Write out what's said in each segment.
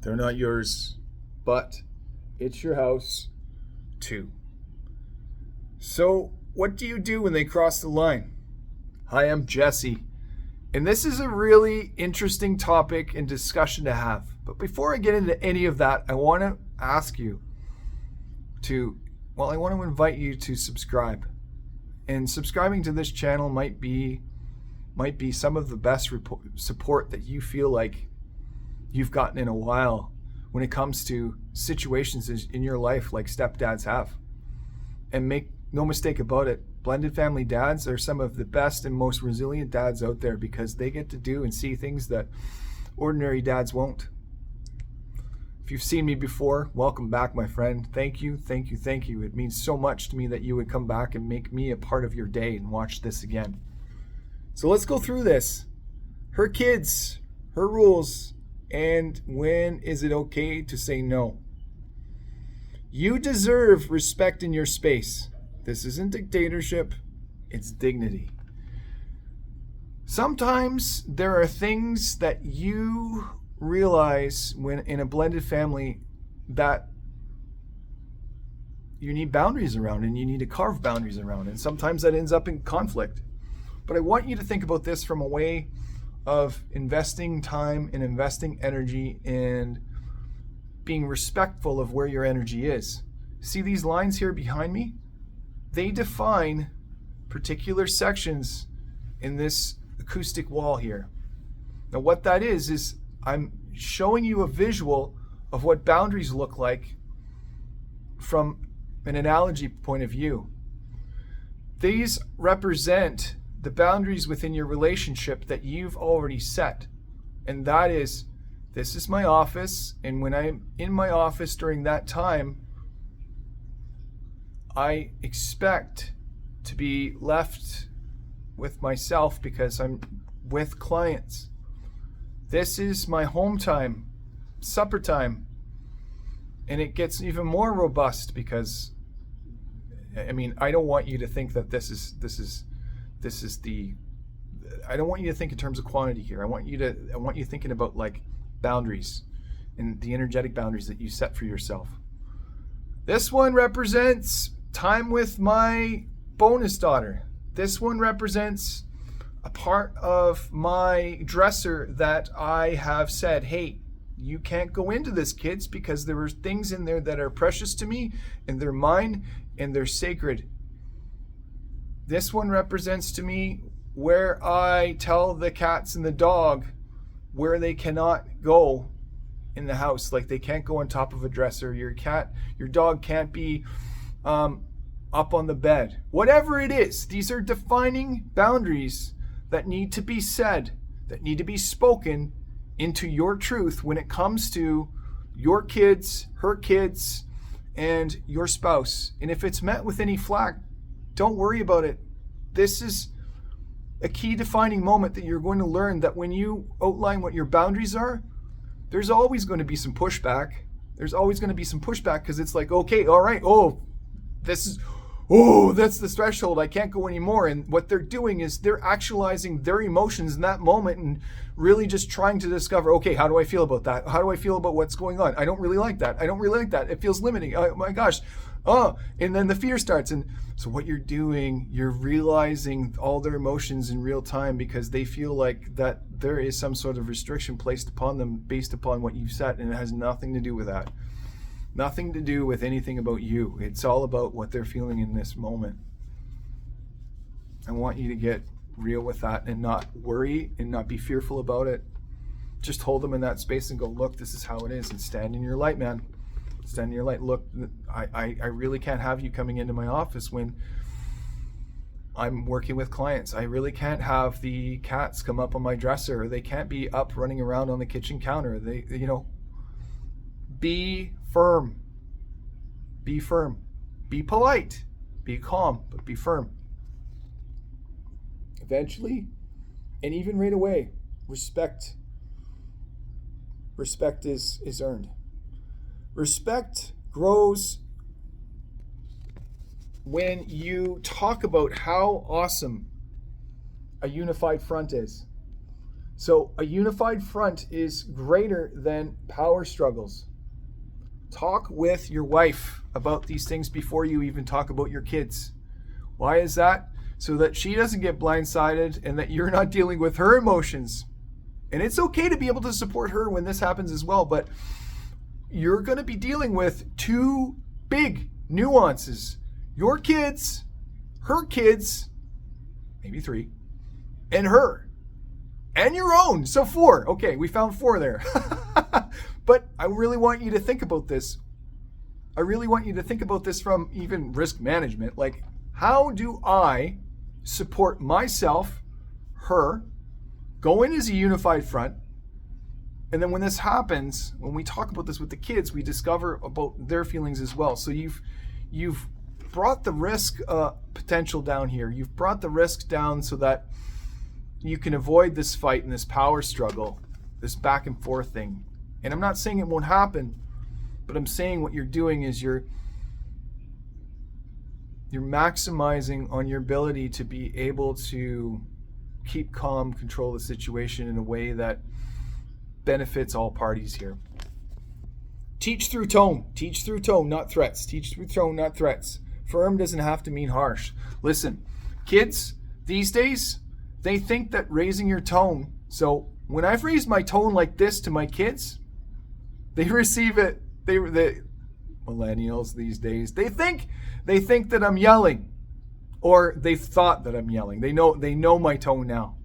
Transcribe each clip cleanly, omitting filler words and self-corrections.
They're not yours, but it's your house too. So, what do you do when they cross the line? Hi, I'm Jesse, and this is a really interesting topic and discussion to have. But before I get into any of that, I want to ask you I want to invite you to subscribe. And subscribing to this channel might be some of the best support that you feel like you've gotten in a while when it comes to situations in your life like stepdads have. And make no mistake about it, blended family dads are some of the best and most resilient dads out there because they get to do and see things that ordinary dads won't. If you've seen me before, welcome back, my friend. Thank you, thank you, thank you. It means so much to me that you would come back and make me a part of your day and watch this again. So let's go through this. Her kids, her rules, and when is it okay to say no? You deserve respect in your space. This isn't dictatorship, it's dignity. Sometimes there are things that you realize when in a blended family that you need boundaries around and you need to carve boundaries around. And sometimes that ends up in conflict. But I want you to think about this from a way of investing time and investing energy and being respectful of where your energy is. See these lines here behind me? They define particular sections in this acoustic wall here. Now what that is I'm showing you a visual of what boundaries look like from an analogy point of view. These represent the boundaries within your relationship that you've already set. And that is, this is my office, and when I'm in my office during that time, I expect to be left with myself because I'm with clients. This is my home time, supper time. And it gets even more robust because, I don't want you to think that this is I don't want you to think in terms of quantity here. I want you thinking about like boundaries and the energetic boundaries that you set for yourself. This one represents time with my bonus daughter. This one represents a part of my dresser that I have said, hey, you can't go into this, kids, because there are things in there that are precious to me and they're mine and they're sacred. This one represents to me where I tell the cats and the dog where they cannot go in the house. Like they can't go on top of a dresser. Your dog can't be up on the bed. Whatever it is, these are defining boundaries that need to be said, that need to be spoken into your truth when it comes to your kids, her kids, and your spouse. And if it's met with any flack, don't worry about it. This is a key defining moment that you're going to learn that when you outline what your boundaries are, there's always going to be some pushback. There's always going to be some pushback because it's like, okay, all right, that's the threshold. I can't go anymore. And what they're doing is they're actualizing their emotions in that moment and really just trying to discover, okay, how do I feel about that? How do I feel about what's going on? I don't really like that. I don't really like that. It feels limiting. Oh my gosh. And then the fear starts. And so what you're doing, you're realizing all their emotions in real time because they feel like that there is some sort of restriction placed upon them based upon what you've set. And it has nothing to do with that. Nothing to do with anything about you. It's all about what they're feeling in this moment. I want you to get real with that and not worry and not be fearful about it. Just hold them in that space and go, look, this is how it is, and stand in your light, man. Stand in your light. Look, I really can't have you coming into my office when I'm working with clients. I really can't have the cats come up on my dresser, or they can't be up running around on the kitchen counter. Be firm. Be firm. Be polite. Be calm, but be firm. Eventually, and even right away, respect is earned. Respect grows when you talk about how awesome a unified front is. So a unified front is greater than power struggles. Talk with your wife about these things before you even talk about your kids. Why is that? So that she doesn't get blindsided and that you're not dealing with her emotions. And it's okay to be able to support her when this happens as well, but you're going to be dealing with two big nuances. Your kids, her kids, maybe 3, and her, and your own. So 4. Okay, we found 4 there. But I really want you to think about this. I really want you to think about this from even risk management. Like, how do I support myself, her, go in as a unified front, and then when this happens, when we talk about this with the kids, we discover about their feelings as well. So you've brought the risk potential down here. You've brought the risk down so that you can avoid this fight and this power struggle, this back and forth thing. And I'm not saying it won't happen, but I'm saying what you're doing is you're maximizing on your ability to be able to keep calm, control the situation in a way that benefits all parties here. Teach through tone. Teach through tone, not threats. Teach through tone, not threats. Firm doesn't have to mean harsh. Listen, kids these days, they think that raising your tone, so when I've raised my tone like this to my kids, they receive it. They millennials these days, they think that I'm yelling, or they've thought that I'm yelling. They know my tone now.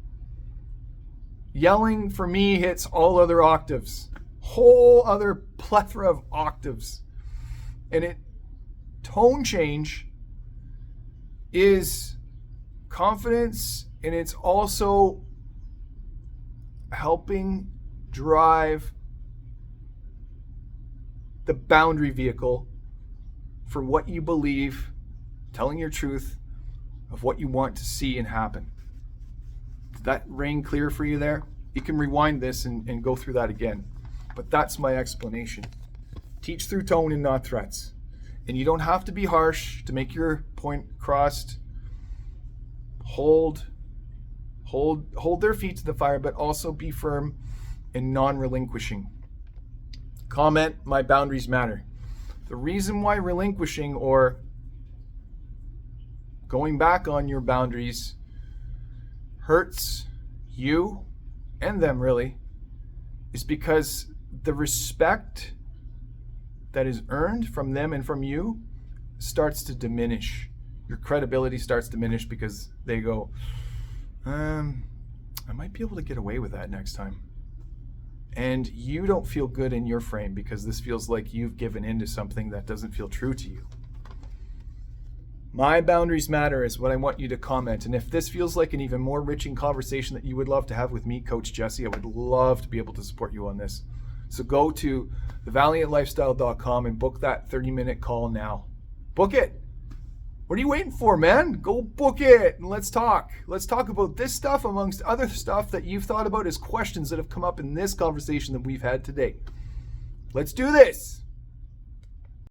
Yelling for me hits all other octaves, whole other plethora of octaves, and tone change is confidence, and it's also helping drive the boundary vehicle for what you believe, telling your truth of what you want to see and happen. Did that ring clear for you there? You can rewind this and go through that again. But that's my explanation. Teach through tone and not threats. And you don't have to be harsh to make your point crossed. Hold their feet to the fire, but also be firm and non-relinquishing. Comment, my boundaries matter. The reason why relinquishing or going back on your boundaries hurts you and them really is because the respect that is earned from them and from you starts to diminish. Your credibility starts to diminish because they go, I might be able to get away with that next time. And you don't feel good in your frame because this feels like you've given in to something that doesn't feel true to you. My boundaries matter is what I want you to comment. And if this feels like an even more enriching conversation that you would love to have with me, Coach Jesse, I would love to be able to support you on this. So go to thevaliantlifestyle.com and book that 30-minute call now. Book it. What are you waiting for, man? Go book it and let's talk. Let's talk about this stuff amongst other stuff that you've thought about as questions that have come up in this conversation that we've had today. Let's do this.